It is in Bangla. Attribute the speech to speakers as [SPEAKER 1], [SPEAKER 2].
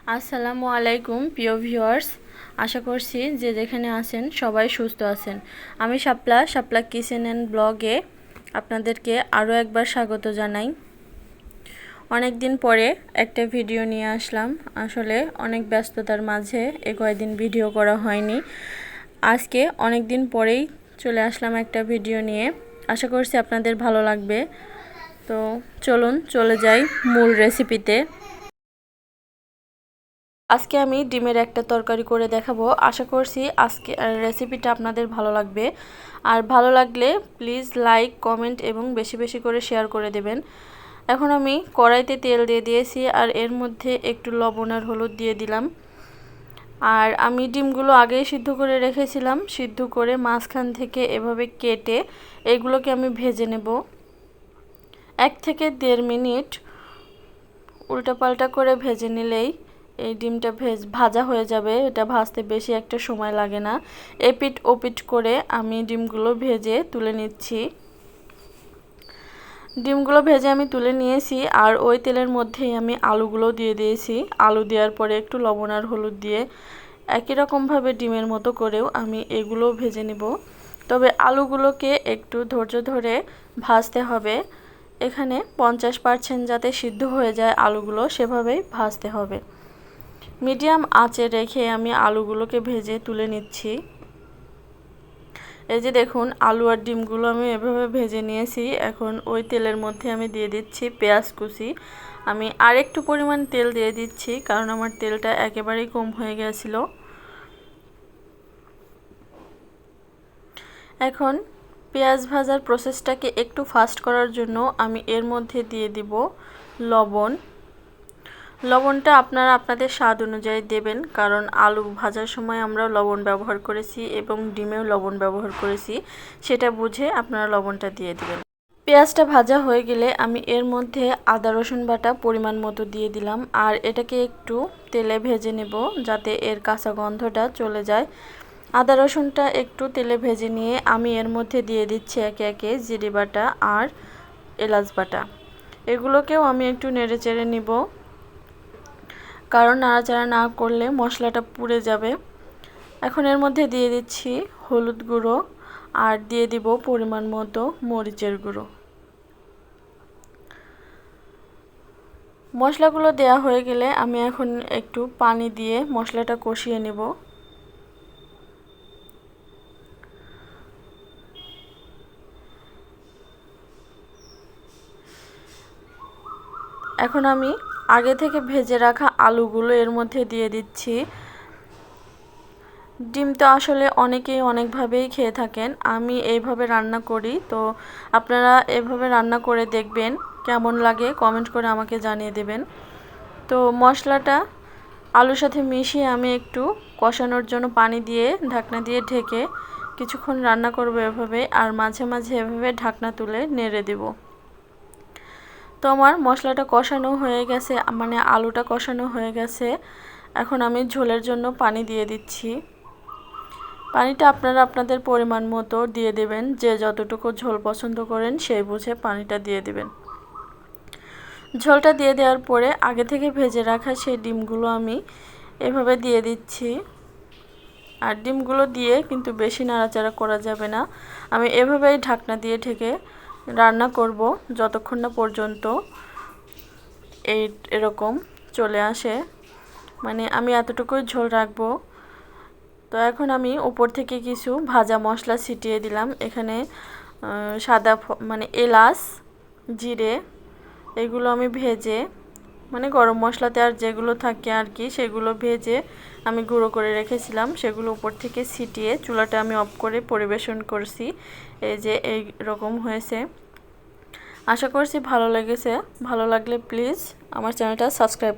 [SPEAKER 1] আসসালামু আলাইকুম প্রিয় ভিউয়ার্স, আশা করছি যে যেখানে আছেন সবাই সুস্থ আছেন। আমি শাপলা কিচেন অ্যান্ড ব্লগে আপনাদেরকে আরও একবার স্বাগত জানাই। অনেক দিন পরে একটা ভিডিও নিয়ে আসলাম। আসলে অনেক ব্যস্ততার মাঝে কয়েকদিন ভিডিও করা হয়নি। আজকে অনেক দিন পরেই চলে আসলাম একটা ভিডিও নিয়ে। আশা করছি আপনাদের ভালো লাগবে। তো চলুন চলে যাই মূল রেসিপিতে। আজকে আমি ডিমের একটা তরকারি করে দেখাবো। আশা করছি আজকে রেসিপিটা আপনাদের ভালো লাগবে। আর ভালো লাগলে প্লিজ লাইক, কমেন্ট এবং বেশি বেশি করে শেয়ার করে দেবেন। এখন আমি কড়াইতে তেল দিয়ে দিয়েছি আর এর মধ্যে একটু লবণ আর হলুদ দিয়ে দিলাম। আর আমি ডিমগুলো আগেই সিদ্ধ করে রেখেছিলাম। সিদ্ধ করে মাঝখান থেকে এভাবে কেটে এগুলোকে আমি ভেজে নেব 1 থেকে 1.5 মিনিট উল্টাপাল্টা করে ভেজে নিলেই এই ডিমটা ভাজা হয়ে যাবে। এটা ভাজতে বেশি একটা সময় লাগে না। এপিট ওপিট করে আমি ডিমগুলো ভেজে তুলে নিচ্ছি। ডিমগুলো ভেজে আমি তুলে নিয়েছি আর ওই তেলের মধ্যেই আমি আলুগুলো দিয়ে দিয়েছি। আলু দেওয়ার পরে একটু লবণ আর হলুদ দিয়ে একই রকমভাবে ডিমের মতো করেও আমি এগুলো ভেজে নেব। তবে আলুগুলোকে একটু ধৈর্য ধরে ভাজতে হবে। এখানে 50% যাতে সিদ্ধ হয়ে যায় আলুগুলো, সেভাবেই ভাজতে হবে। মিডিয়াম আঁচে রেখে আমি আলুগুলোকে ভেজে তুলে নিচ্ছি। এই যে দেখুন, আলু আর ডিমগুলো আমি এভাবে ভেজে নিয়েছি। এখন ওই তেলের মধ্যে আমি দিয়ে দিচ্ছি পেঁয়াজ কুচি। আমি আরেকটু পরিমাণ তেল দিয়ে দিচ্ছি, কারণ আমার তেলটা একেবারেই কম হয়ে গেছিল। এখন পেঁয়াজ ভাজার প্রসেসটাকে একটু ফাস্ট করার জন্য আমি এর মধ্যে দিয়ে দিব লবণ। লবণটা আপনারা আপনাদের স্বাদ অনুযায়ী দেবেন, কারণ আলু ভাজার সময় আমরা লবণ ব্যবহার করেছি এবং ডিমেও লবণ ব্যবহার করেছি। সেটা বুঝে আপনারা লবণটা দিয়ে দিবেন। পেঁয়াজটা ভাজা হয়ে গেলে আমি এর মধ্যে আদা রসুন বাটা পরিমাণ মতো দিয়ে দিলাম আর এটাকে একটু তেলে ভেজে নেব যাতে এর কাঁচা গন্ধটা চলে যায়। আদা রসুনটা একটু তেলে ভেজে নিয়ে আমি এর মধ্যে দিয়ে দিচ্ছি একে একে জিরে বাটা আর এলাচ বাটা। এগুলোকেও আমি একটু নেড়ে চেড়ে নিব, কারণ নাড়াচাড়া না করলে মশলাটা পুড়ে যাবে। এখন এর মধ্যে দিয়ে দিচ্ছি হলুদ গুঁড়ো আর দিয়ে দিব পরিমাণ মতো মরিচের গুঁড়ো। মশলাগুলো দেয়া হয়ে গেলে আমি এখন একটু পানি দিয়ে মশলাটা কষিয়ে নেব। এখন আমি আগে থেকে ভেজে রাখা আলুগুলো এর মধ্যে দিয়ে দিচ্ছি। ডিম তো আসলে অনেকেই অনেকভাবেই খেয়ে থাকেন। আমি এইভাবে রান্না করি, তো আপনারা এভাবে রান্না করে দেখবেন, কেমন লাগে কমেন্ট করে আমাকে জানিয়ে দেবেন। তো মশলাটা আলুর সাথে মিশিয়ে আমি একটু কষানোর জন্য পানি দিয়ে ঢাকনা দিয়ে ঢেকে কিছুক্ষণ রান্না করব এভাবে, আর মাঝে মাঝে এভাবে ঢাকনা তুলে নেড়ে দেব। তো আমার মশলাটা কষানো হয়ে গেছে, মানে আলুটা কষানো হয়ে গেছে। এখন আমি ঝোলের জন্য পানি দিয়ে দিচ্ছি। পানিটা আপনারা আপনাদের পরিমাণ মতো দিয়ে দেবেন। যে যতটুকু ঝোল পছন্দ করেন সেই বুঝে পানিটা দিয়ে দিবেন। ঝোলটা দিয়ে দেওয়ার পরে আগে থেকে ভেজে রাখা সেই ডিমগুলো আমি এভাবে দিয়ে দিচ্ছি। আর ডিমগুলো দিয়ে কিন্তু বেশি নাড়াচাড়া করা যাবে না। আমি এভাবেই ঢাকনা দিয়ে ঢেকে রান্না করব যতক্ষণ না পর্যন্ত এরকম চলে আসে, মানে আমি এতটুকুই ঝোল রাখবো। তো এখন আমি উপর থেকে কিছু ভাজা মশলা ছিটিয়ে দিলাম। এখানে সাদা মানে এলাচ, জিরে, এগুলো আমি ভেজে, মানে গরম মশলাতে আর যেগুলো থাকে আর কি, সেগুলো ভেজে আমি গুঁড়ো করে রেখেছিলাম। সেগুলো উপর থেকে ছিটিয়ে চুলাটা আমি অফ করে পরিবেশন করছি। এই যে এই রকম হয়েছে। আশা করছি ভালো লেগেছে। ভালো লাগলে প্লিজ আমার চ্যানেলটা সাবস্ক্রাইব